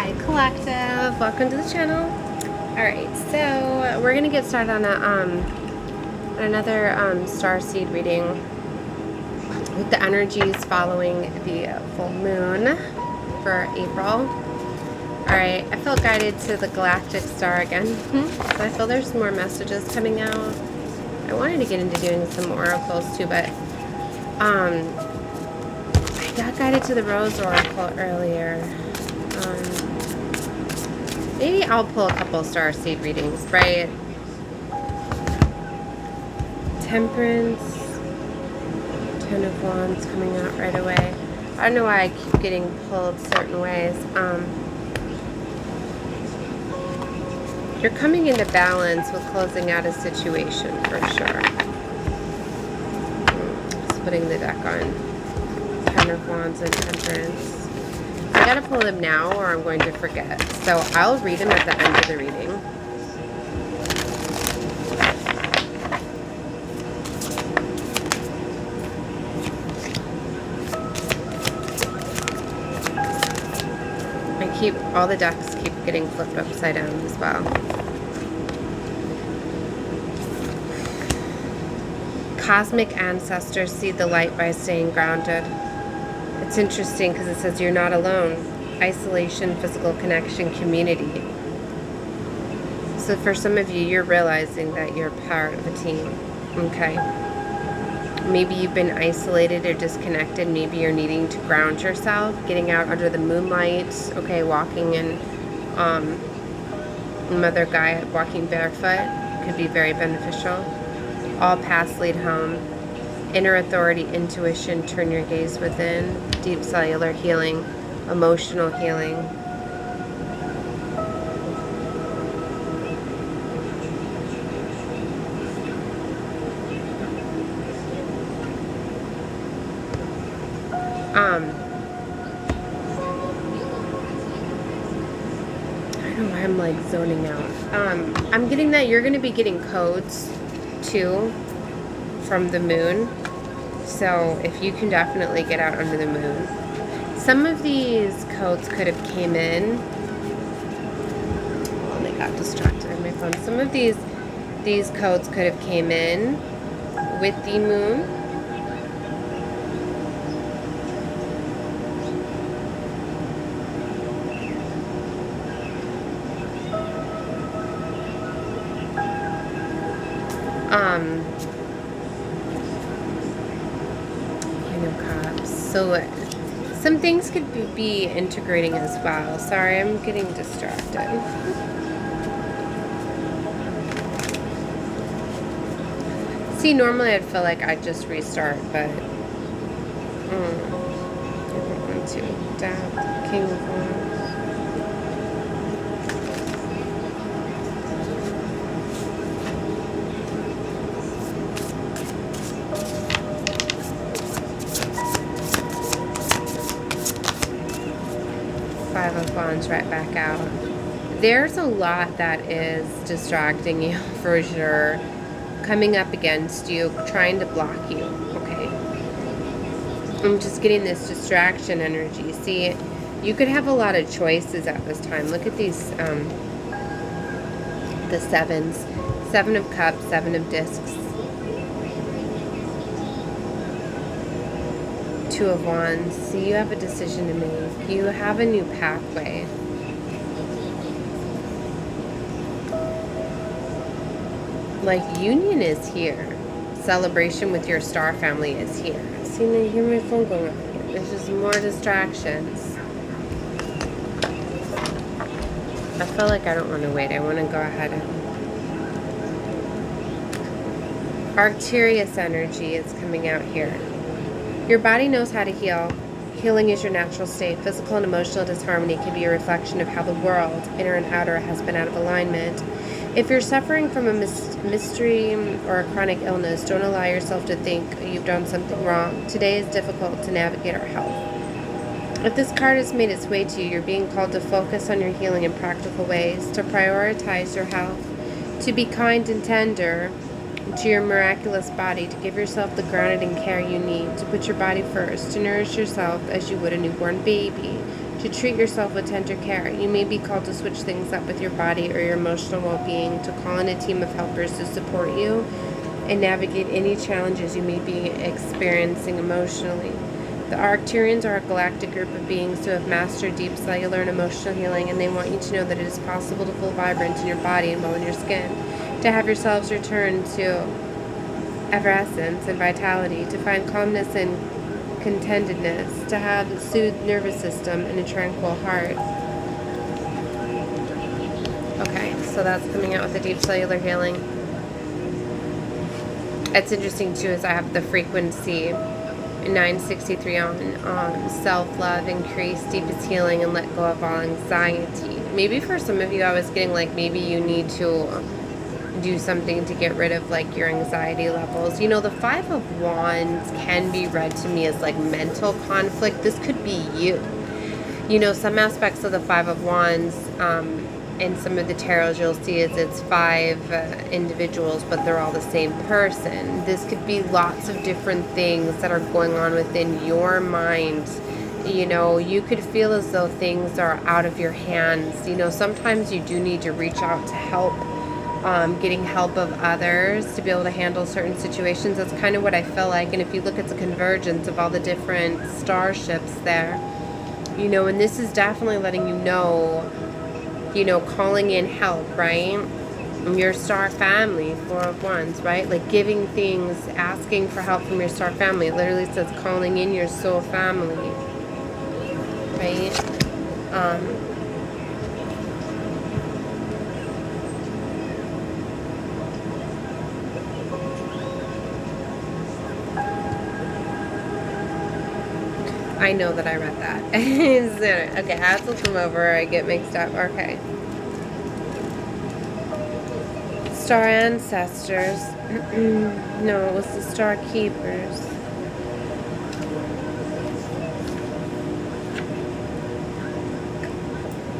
Hi Collective, welcome to the channel. Alright, so we're gonna get started on another starseed reading with the energies following the full moon for April. Alright, I feel guided to the galactic star again. So I feel there's more messages coming out. I wanted to get into doing some oracles too, but I got guided to the Rose Oracle earlier. Maybe I'll pull a couple starseed readings, right? Temperance, Ten of Wands coming out right away. I don't know why I keep getting pulled certain ways. You're coming into balance with closing out a situation for sure. Just putting the deck on. Ten of Wands and Temperance. I gotta pull them now or I'm going to forget. So I'll read them at the end of the reading. All the decks keep getting flipped upside down as well. Cosmic ancestors see the light by staying grounded. It's interesting because it says you're not alone. Isolation, physical connection, community. So for some of you, you're realizing that you're part of a team. Okay. Maybe you've been isolated or disconnected. Maybe you're needing to ground yourself, getting out under the moonlight. Okay, walking in Mother Gaia, walking barefoot could be very beneficial. All paths lead home. Inner authority, intuition, turn your gaze within. Deep cellular healing, emotional healing. I don't know why I'm like zoning out. I'm getting that you're going to be getting codes too from the moon. So if you can definitely get out under the moon. Some of these codes could have came in. Oh, they got distracted on my phone. Some of these codes could have came in with the moon. So some things could be integrating as well. Sorry, I'm getting distracted. See, normally I'd feel like I'd just restart, but I don't want to. Dab, King of Wands. Five of Wands right back out. There's a lot that is distracting you for sure, coming up against you, trying to block you. Okay, I'm just getting this distraction energy. See, you could have a lot of choices at this time. Look at these the sevens. Seven of Cups, Seven of Discs, Two of Wands. So you have a decision to make. You have a new pathway. Like, union is here. Celebration with your star family is here. See, now you hear my phone going off here. There's just more distractions. I feel like I don't want to wait. I want to go ahead and... Arcturus energy is coming out here. Your body knows how to heal. Healing is your natural state. Physical and emotional disharmony can be a reflection of how the world, inner and outer, has been out of alignment. If you're suffering from a mystery or a chronic illness, don't allow yourself to think you've done something wrong. Today is difficult to navigate our health. If this card has made its way to you, you're being called to focus on your healing in practical ways, to prioritize your health, to be kind and tender to your miraculous body, to give yourself the grounding care you need, to put your body first, to nourish yourself as you would a newborn baby, to to treat yourself with tender care. You may be called to switch things up with your body or your emotional well-being, to call in a team of helpers to support you and navigate any challenges you may be experiencing emotionally. The Arcturians are a galactic group of beings who have mastered deep cellular and emotional healing, and they want you to know that it is possible to feel vibrant in your body and well in your skin, to have yourselves return to effervescence and vitality, to find calmness and contentedness, to have a soothed nervous system and a tranquil heart. Okay, so that's coming out with the deep cellular healing. It's interesting too, is I have the frequency 963 on self-love, increase, deepest healing, and let go of all anxiety. Maybe for some of you, I was getting like maybe you need to do something to get rid of like your anxiety levels. You know, the Five of Wands can be read to me as like mental conflict. This could be you. You know, some aspects of the Five of Wands in some of the tarots you'll see is it's five individuals, but they're all the same person. This could be lots of different things that are going on within your mind. You know, you could feel as though things are out of your hands. You know, sometimes you do need to reach out to help, getting help of others to be able to handle certain situations. That's kind of what I feel like. And if you look at the convergence of all the different starships there, you know, and this is definitely letting you know, calling in help, right? Your star family, Four of Wands, right? Like giving things, asking for help from your star family. It literally says calling in your soul family, right? I know that I read that. Okay, I have to look them over. I get mixed up. Okay. Star ancestors. No, it was the star keepers.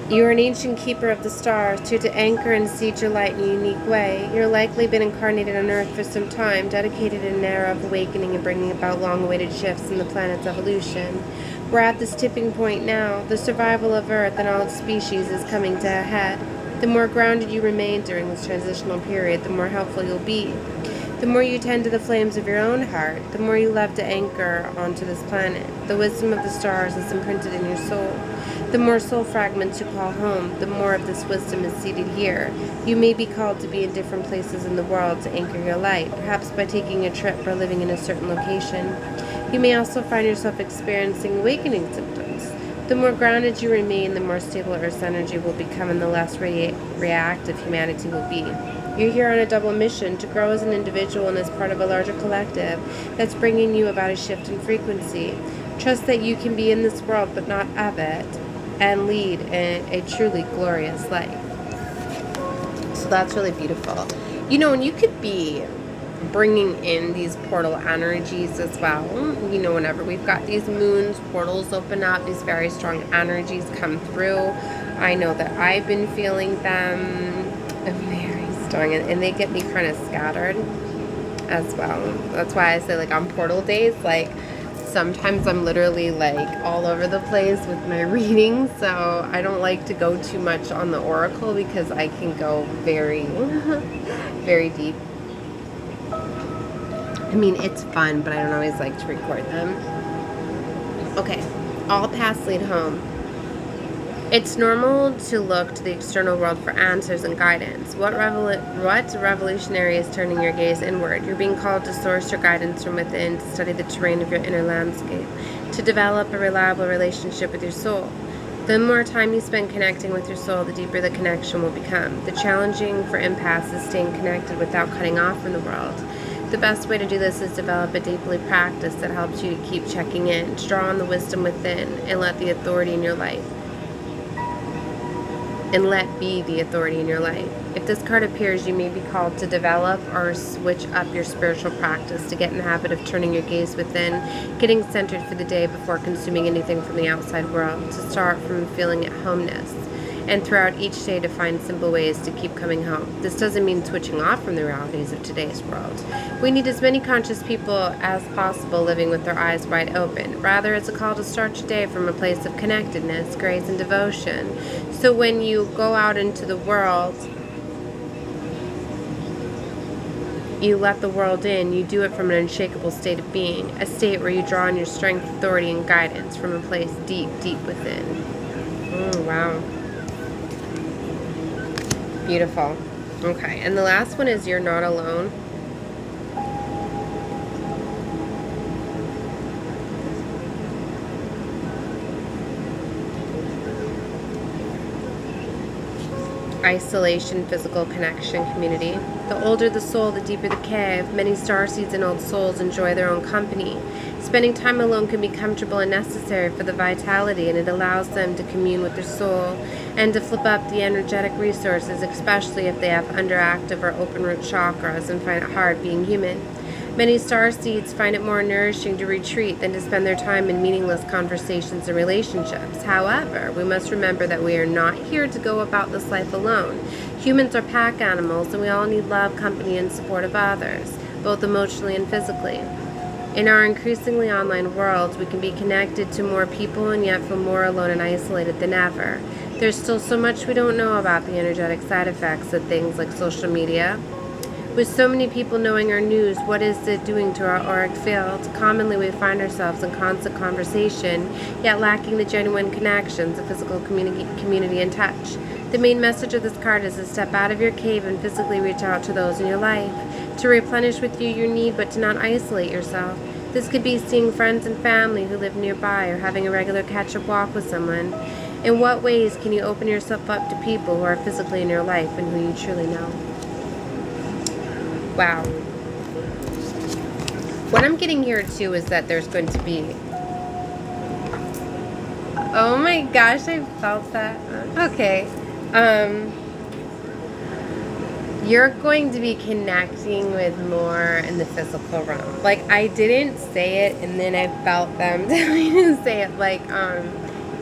You are an ancient keeper of the stars, here to anchor and seed your light in a unique way. You're likely been incarnated on Earth for some time, dedicated in an era of awakening and bringing about long-awaited shifts in the planet's evolution. We're at this tipping point now. The survival of Earth and all its species is coming to a head. The more grounded you remain during this transitional period, the more helpful you'll be. The more you tend to the flames of your own heart, the more you love to anchor onto this planet. The wisdom of the stars is imprinted in your soul. The more soul fragments you call home, the more of this wisdom is seated here. You may be called to be in different places in the world to anchor your light, perhaps by taking a trip or living in a certain location. You may also find yourself experiencing awakening symptoms. The more grounded you remain, the more stable Earth's energy will become and the less reactive humanity will be. You're here on a double mission, to grow as an individual and as part of a larger collective that's bringing you about a shift in frequency. Trust that you can be in this world but not of it, and lead a truly glorious life. So that's really beautiful. You know, and you could be bringing in these portal energies as well. You know, whenever we've got these moons, portals open up, these very strong energies come through. I know that I've been feeling them very strong, and they get me kind of scattered as well. That's why I say, like, on portal days, like, sometimes I'm literally like all over the place with my readings, so I don't like to go too much on the oracle because I can go very, very deep. I mean, it's fun, but I don't always like to record them. Okay, all paths lead home. It's normal to look to the external world for answers and guidance. What revolutionary is turning your gaze inward? You're being called to source your guidance from within, to study the terrain of your inner landscape, to develop a reliable relationship with your soul. The more time you spend connecting with your soul, the deeper the connection will become. The challenging for empaths is staying connected without cutting off from the world. The best way to do this is develop a deeply practice that helps you to keep checking in, to draw on the wisdom within, and let the authority in your life. And let be the authority in your life. If this card appears, you may be called to develop or switch up your spiritual practice, to get in the habit of turning your gaze within, getting centered for the day before consuming anything from the outside world, to start from feeling at homeness. and throughout each day to find simple ways to keep coming home. This doesn't mean switching off from the realities of today's world. We need as many conscious people as possible living with their eyes wide open. Rather, it's a call to start your day from a place of connectedness, grace, and devotion. So when you go out into the world, you let the world in, you do it from an unshakable state of being, a state where you draw on your strength, authority, and guidance from a place deep, deep within. Oh, wow. Beautiful. Okay, and the last one is you're not alone. Isolation, physical connection, community. The older the soul, the deeper the cave. Many starseeds and old souls enjoy their own company. Spending time alone can be comfortable and necessary for the vitality, and it allows them to commune with their soul and to flip up the energetic resources, especially if they have underactive or open root chakras and find it hard being human. Many starseeds find it more nourishing to retreat than to spend their time in meaningless conversations and relationships. However, we must remember that we are not here to go about this life alone. Humans are pack animals, and we all need love, company, and support of others, both emotionally and physically. In our increasingly online world, we can be connected to more people and yet feel more alone and isolated than ever. There's still so much we don't know about the energetic side effects of things like social media. With so many people knowing our news, what is it doing to our auric field? Commonly, we find ourselves in constant conversation, yet lacking the genuine connections of physical community and touch. The main message of this card is to step out of your cave and physically reach out to those in your life, to replenish with you your need, but to not isolate yourself. This could be seeing friends and family who live nearby, or having a regular catch-up walk with someone. In what ways can you open yourself up to people who are physically in your life and who you truly know? Wow. What I'm getting here too is that there's going to be... Oh my gosh, I felt that. Okay. You're going to be connecting with more in the physical realm. Like, I didn't say it and then I felt them telling me to say it. Like,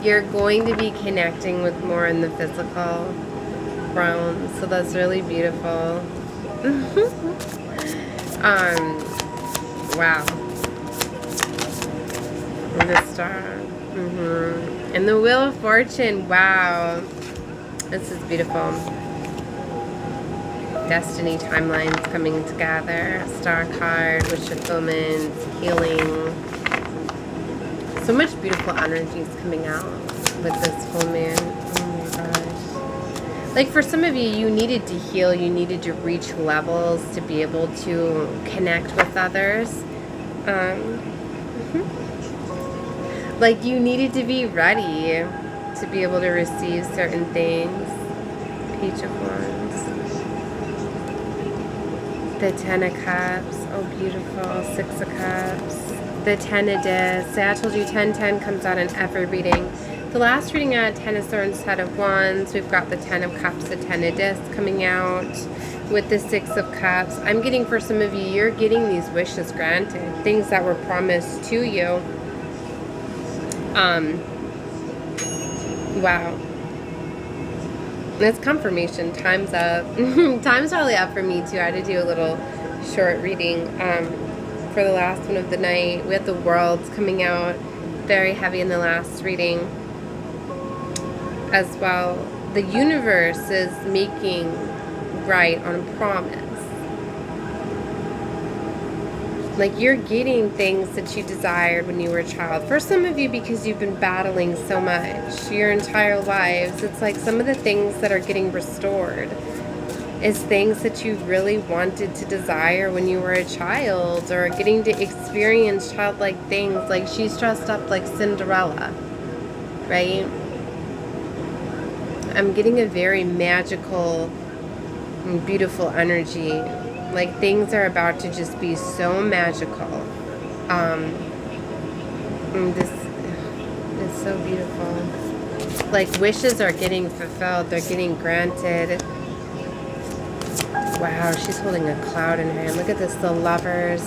you're going to be connecting with more in the physical realm. So that's really beautiful. Wow. The star. And the Wheel of Fortune. Wow. This is beautiful. Destiny timelines coming together. Star card, wish fulfillment, healing. So much beautiful energies coming out with this full moon. Oh my gosh. Like, for some of you, you needed to heal, you needed to reach levels to be able to connect with others. Like, you needed to be ready to be able to receive certain things. Page of Wands. The Ten of Cups. Oh, beautiful. Six of Cups. The Ten of Discs. I told you 10-10 comes out in every reading. The last reading I had 10 of Swords, Ten of Wands. We've got the Ten of Cups, the Ten of Discs coming out with the Six of Cups. I'm getting, for some of you, you're getting these wishes granted. Things that were promised to you. Wow. It's confirmation. Time's up. Time's probably up for me too. I had to do a little short reading for the last one of the night. We had the Worlds coming out very heavy in the last reading as well. The universe is making right on a promise. Like, you're getting things that you desired when you were a child. For some of you, because you've been battling so much your entire lives, it's like some of the things that are getting restored is things that you really wanted to desire when you were a child, or getting to experience childlike things. Like, she's dressed up like Cinderella, right? I'm getting a very magical and beautiful energy. Like, things are about to just be so magical. This is so beautiful. Like, wishes are getting fulfilled. They're getting granted. Wow, she's holding a cloud in her hand. Look at this, the Lovers.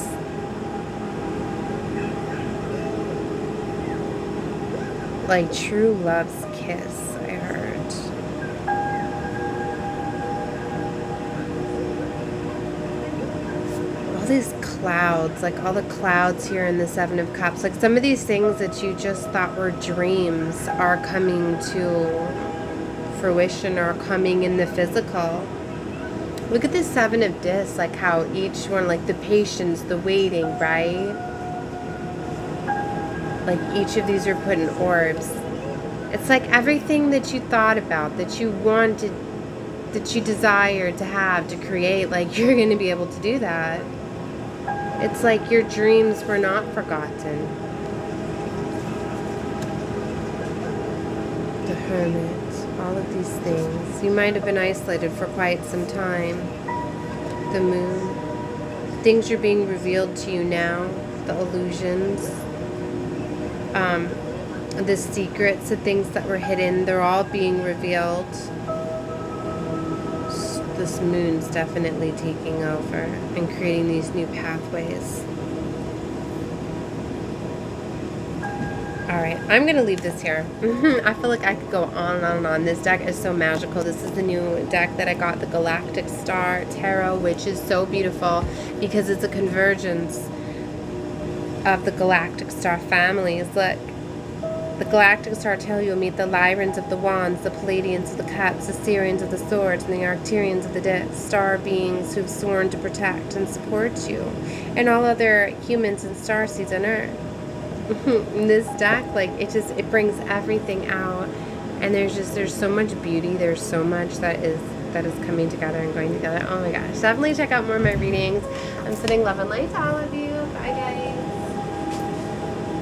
Like, true love's kiss, I heard. these clouds, like all the clouds here in the Seven of Cups, like some of these things that you just thought were dreams are coming to fruition, or coming in the physical. Look at the Seven of Discs, like how each one, like the patience, the waiting, right? Like each of these are put in orbs. It's like everything that you thought about, that you wanted, that you desired to have, to create, like you're going to be able to do that. It's like your dreams were not forgotten. The Hermit, all of these things. You might have been isolated for quite some time. The Moon. Things are being revealed to you now. The illusions. The secrets, the things that were hidden, they're all being revealed. This Moon's definitely taking over and creating these new pathways. Alright, I'm going to leave this here. I feel like I could go on and on and on. This deck is so magical. This is the new deck that I got, the Galactic Star Tarot, which is so beautiful because it's a convergence of the Galactic Star families. Look, the Galactic Star Tarot, you'll meet the Lyrans of the Wands, the Palladians of the Cups, the Syrians of the Swords, and the Arcturians of the Star beings who've sworn to protect and support you, and all other humans and starseeds on Earth. In this deck, like, it brings everything out, and there's so much beauty, there's so much that is coming together and going together. Oh my gosh, definitely check out more of my readings. I'm sending love and light to all of you. Bye guys.